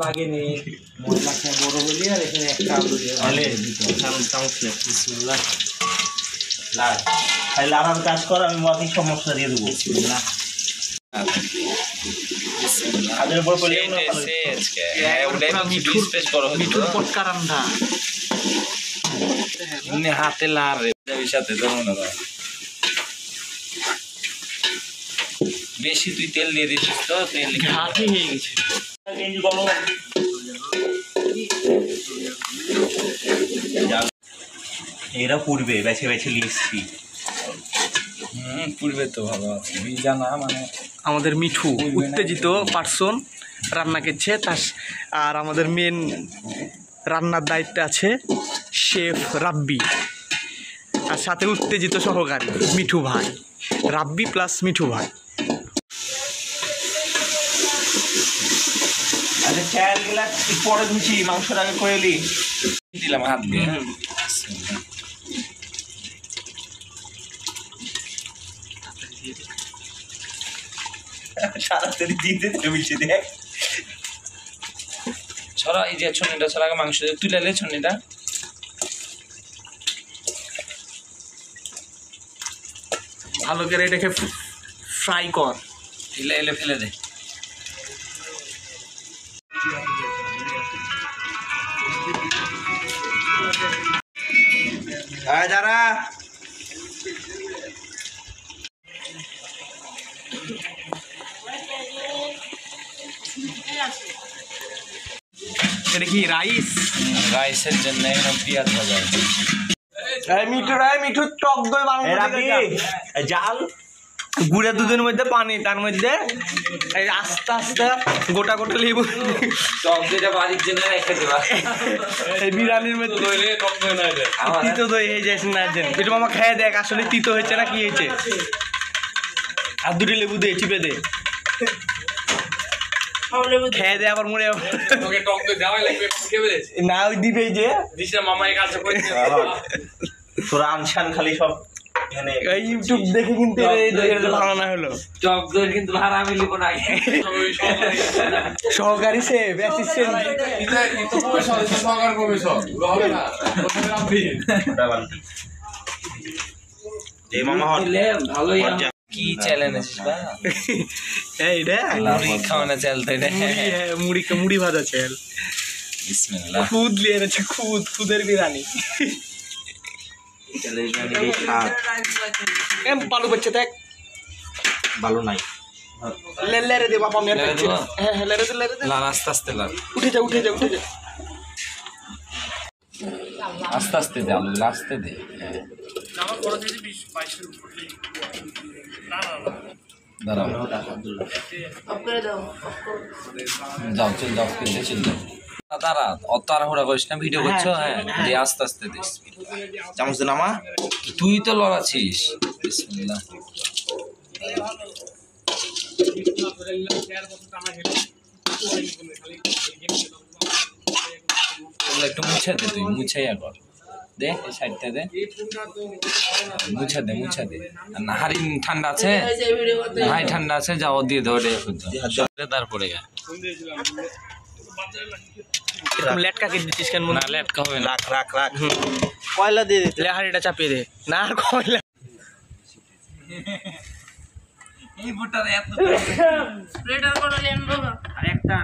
লাগেনি মশলা বড় হলি আর এখানে একটা আলু দিয়ে আরাম কাজ কর, আমি বাকি সমস্যা দিয়ে দেবো। হাতে লার সাথে বেশি তুই তেল দিয়ে দিচ্ছিস তো, তেল ঘাটি হয়ে গেছে। এরা পূর্বে বেছে বেছে লিখছি। পূর্বে তো ভালো আছে জানা, মানে আমাদের মিঠু উত্তেজিত পার্সন রান্না করছে তার, আর আমাদের মেন রান্নার দায়িত্বে আছে শেফ রাব্বি, আর সাথে উত্তেজিত সহকারী মিঠু ভাই। রাব্বি প্লাস মিঠু ভাই। আচ্ছা চাল গুলা পরে ধুছি, মাংসটা আগে করে দিলাম হাত দিয়ে। সারাতারি দিয়ে দিতে মিশে দেখ ছড়া। এই যে ছন্নিটা ছড়া আগে মাংস তুলে লে, ছন্নিটা ভালো করে এটাকে ফ্রাই কর, এলে এলে ফেলে দে। যারা এটা কি রাইস? রাইসের জন্য পেঁয়াজ ভাজা মিঠু টক দই জাল গুঁড়া দুধের মধ্যে পানি, তার মধ্যে এই আস্তে আস্তে গোটা গোটা লেবু, টক দইটা বাড়ির জন্য রেখে দেবা। এই বিরিয়ানির মধ্যে তিতো দই হয়ে যাচ্ছে না। একটু মামা খেয়ে দেখ আসলে তিতো হয়েছে না কি হয়েছে। আর দুটি লেবু দে, চিপে দে, খেয়ে দে আবার মরে না। ওই দিবেই যে তোরা আনসান খালি সব ইউটিউব দেখে কিন্তু বানানো হলো। টক দই কিন্তু ভাড়া আমি লিখব না, সহকারী শেফ অ্যাসিস্ট্যান্ট ভালোই। কি চ্যালেঞ্জ আছিস বা এইটা মুড়ি খাওয়ানো চাল তো, এটা মুড়ি ভাজা চাল। বিসমিল্লাহ। খুদ নিয়ে এনেছে, খুদের বিরিয়ানি। ভালো করছে দেখ, ভালো নাই লেরে দে বাবা। হ্যাঁ হ্যাঁ লেরে দে, লেরে দে, আস্তে আস্তে লাল। উঠে যা উঠে যা উঠে যা, আস্তে আস্তে দে আলু, আস্তে দে। দাঁড়াও যাও, চল যাও, চল যাও। দাঁড়া, অত তাড়াহুড়া করিস না, ভিডিও করছো। হ্যাঁ দে আস্তে আস্তে দিস। চামচ দে নামা, তুই তো লড়াচ্ছিস। বিসমিল্লাহ। একটু মুছে দে, তুই মুছাইয়া কর, দে এই সাইডটা দে, মুছা দে মুছা দে। না হাড়ি ঠান্ডা আছে, হাই ঠান্ডা আছে, যাও দিয়ে দাও। তারপরে লেটকা কেটে দিচ্ছিস কেন? না লেটকা হবে না, রাখ রাখ। কয়লা দিয়ে দিতে হাড়িটা চাপিয়ে দে না, আর কয়লা এই বুটার এত প্লেটার করে লেন বাবা, আর একটা